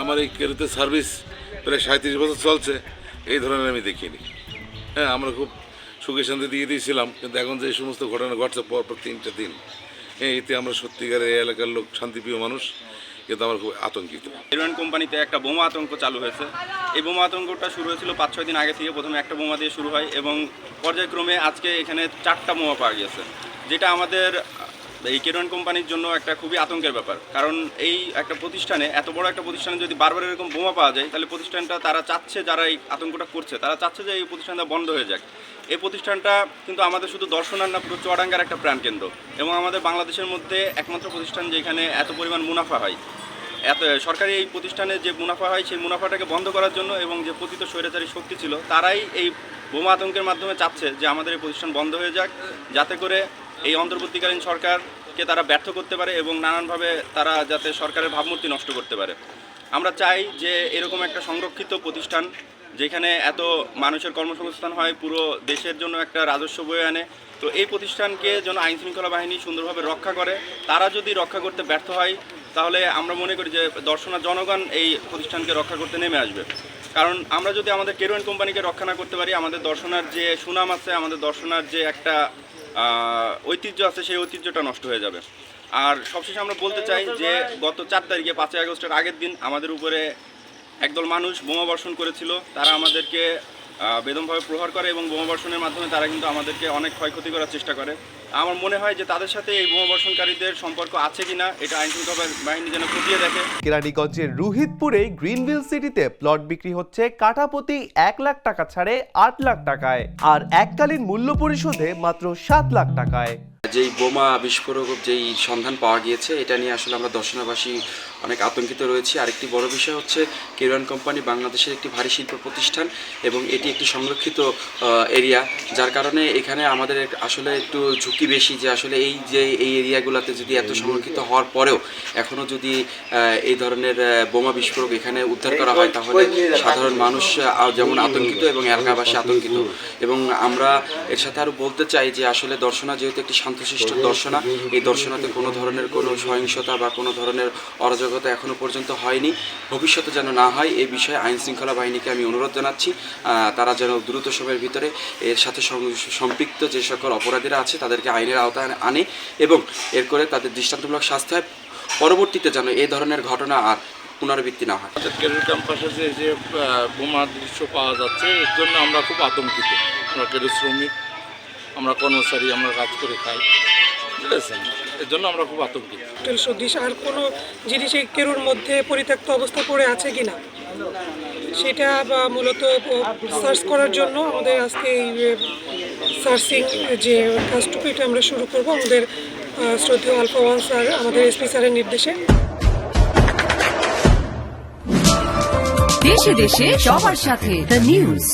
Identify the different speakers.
Speaker 1: আমার এই কেরুতে সার্ভিস প্রায় 37 বছর চলছে, এই ধরনের আমি দেখিনি। হ্যাঁ, আমরা খুব সুখে শান্তি দিয়ে দিয়েছিলাম, কিন্তু এখন যে সমস্ত ঘটনা ঘটছে পরপর 3টা দিন, এতে আমরা সত্যিকার এই এলাকার লোক, শান্তিপ্রিয় মানুষ, কিন্তু আমরা খুব আতঙ্কিত।
Speaker 2: কেরোয়ান কোম্পানিতে একটা বোমা আতঙ্ক চালু হয়েছে। এই বোমা আতঙ্কটা শুরু হয়েছিল 5-6 দিন আগে থেকে। প্রথমে একটা বোমা দিয়ে শুরু হয় এবং পর্যায়ক্রমে আজকে এখানে 4টা বোমা পাওয়া গিয়েছে, যেটা আমাদের এই কেরোয়ান কোম্পানির জন্য একটা খুবই আতঙ্কের ব্যাপার। কারণ এই একটা প্রতিষ্ঠানে, এত বড় একটা প্রতিষ্ঠানে যদি বারবার এরকম বোমা পাওয়া যায়, তাহলে প্রতিষ্ঠানটা, তারা চাচ্ছে, যারা এই আতঙ্কটা করছে, তারা চাচ্ছে যে এই প্রতিষ্ঠানটা বন্ধ হয়ে যাক। এই প্রতিষ্ঠানটা কিন্তু আমাদের শুধু দর্শনার না, পুরো চুয়াডাঙ্গার একটা প্রাণকেন্দ্র এবং আমাদের বাংলাদেশের মধ্যে একমাত্র প্রতিষ্ঠান যেখানে এত পরিমাণ মুনাফা হয়। সরকারি এই প্রতিষ্ঠানে যে মুনাফা হয়, সেই মুনাফাটাকে বন্ধ করার জন্য এবং যে পতিত স্বৈরাচারী শক্তি ছিল, তারাই এই বোমা আতঙ্কের মাধ্যমে চাচ্ছে যে আমাদের এই প্রতিষ্ঠান বন্ধ হয়ে যাক, যাতে করে এই অন্তর্বর্তীকালীন সরকারকে তারা ব্যর্থ করতে পারে এবং নানানভাবে তারা যাতে সরকারের ভাবমূর্তি নষ্ট করতে পারে। আমরা চাই যে এরকম একটা সংরক্ষিত প্রতিষ্ঠান, যেখানে এত মানুষের কর্মসংস্থান হয়, পুরো দেশের জন্য একটা রাজস্ব বয়ে আনে, তো এই প্রতিষ্ঠানকে যেন আইনশৃঙ্খলা বাহিনী সুন্দরভাবে রক্ষা করে। তারা যদি রক্ষা করতে ব্যর্থ হয়, তাহলে আমরা মনে করি যে দর্শনার জনগণ এই প্রতিষ্ঠানকে রক্ষা করতে নেমে আসবে। কারণ আমরা যদি আমাদের কেরোয়ান কোম্পানিকে রক্ষা না করতে পারি, আমাদের দর্শনার যে সুনাম আছে, আমাদের দর্শনার যে একটা ঐতিহ্য আছে, সেই ঐতিহ্যটা নষ্ট হয়ে যাবে। আর সবশেষে আমরা বলতে চাই যে গত 4 তারিখে 5ই আগস্টের আগের দিন আমাদের উপরে একদল মানুষ বোমা বর্ষণ করেছিল। তারা আমাদেরকে বেদমভাবে প্রহার করে এবং বোমা বর্ষণের মাধ্যমে তারা কিন্তু আমাদেরকে অনেক ক্ষয়ক্ষতি করার চেষ্টা করে। আমার মনে হয় যে তাদের সাথে এই বোমা বর্ষণকারীদের সম্পর্ক আছে কিনা, এটা আইনশৃঙ্খলা বাহিনী যেন খতিয়ে দেখে।
Speaker 3: কেরানীগঞ্জের রুহিতপুরে গ্রিনভিল সিটিতে প্লট বিক্রি হচ্ছে কাঠাপ্রতি 1 লাখ টাকা ছাড়ে 8 লাখ টাকায়, আর এককালীন মূল্য পরিশোধে মাত্র 7 লাখ টাকায়।
Speaker 4: যেই বোমা বিস্ফোরক যেই সন্ধান পাওয়া গিয়েছে, এটা নিয়ে আসলে আমরা দর্শনাবাসী অনেক আতঙ্কিত রয়েছি। আরেকটি বড় বিষয় হচ্ছে, কেরোয়ান কোম্পানি বাংলাদেশের একটি ভারী শিল্প প্রতিষ্ঠান এবং এটি একটি সংরক্ষিত এরিয়া, যার কারণে এখানে আমাদের আসলে একটু ঝুঁকি বেশি যে আসলে এই এরিয়াগুলোতে যদি এত সংরক্ষিত হওয়ার পরেও এখনও যদি এই ধরনের বোমা বিস্ফোরক এখানে উদ্ধার করা হয়, তাহলে সাধারণ মানুষ যেমন আতঙ্কিত এবং এলাকাবাসী আতঙ্কিত। এবং আমরা এর সাথে আরও বলতে চাই যে আসলে দর্শনা যেহেতু একটি শান্তশিষ্ট দর্শনা, এই দর্শনাতে কোনো ধরনের কোনো সহিংসতা বা কোনো ধরনের অরাজকতা এখনও পর্যন্ত হয়নি, ভবিষ্যতে যেন না হয়, এই বিষয়ে আইন শৃঙ্খলা বাহিনীকে আমি অনুরোধ জানাচ্ছি। তারা যেন দ্রুত সময়ের ভিতরে এর সাথে সম্পৃক্ত যে সকল অপরাধীরা আছে তাদেরকে আইনের আওতায় আনে এবং এর করে তাদের দৃষ্টান্তমূলক শাস্তি হয়। পরবর্তীতে যেন এই ধরনের ঘটনা আর পুনরাবৃত্তি না হয়।
Speaker 1: কেরুর ক্যাম্পাসে যে বোমার দৃশ্য পাওয়া যাচ্ছে, এর জন্য আমরা খুব আতঙ্কিত। আমরা কেরু শ্রমিক, আমরা কর্মচারী, আমরা কাজ করে খাই, বুঝেছেন, এর জন্য আমরা খুব আতঙ্কিত।
Speaker 5: সদৃশ আর কোনো জিনিস এই কেরুর মধ্যে পরিত্যক্ত অবস্থা পড়ে আছে কিনা, সেটা মূলত সার্চ করার জন্য আমাদের আজকে এই সার্চিং যে কাজটুকু, এটা আমরা শুরু করব আমাদের শ্রদ্ধেয় আলফা ওয়ান স্যার, আমাদের এসপি স্যারের নির্দেশে।
Speaker 6: দেশে দেশে সবার সাথে দ্য নিউজ।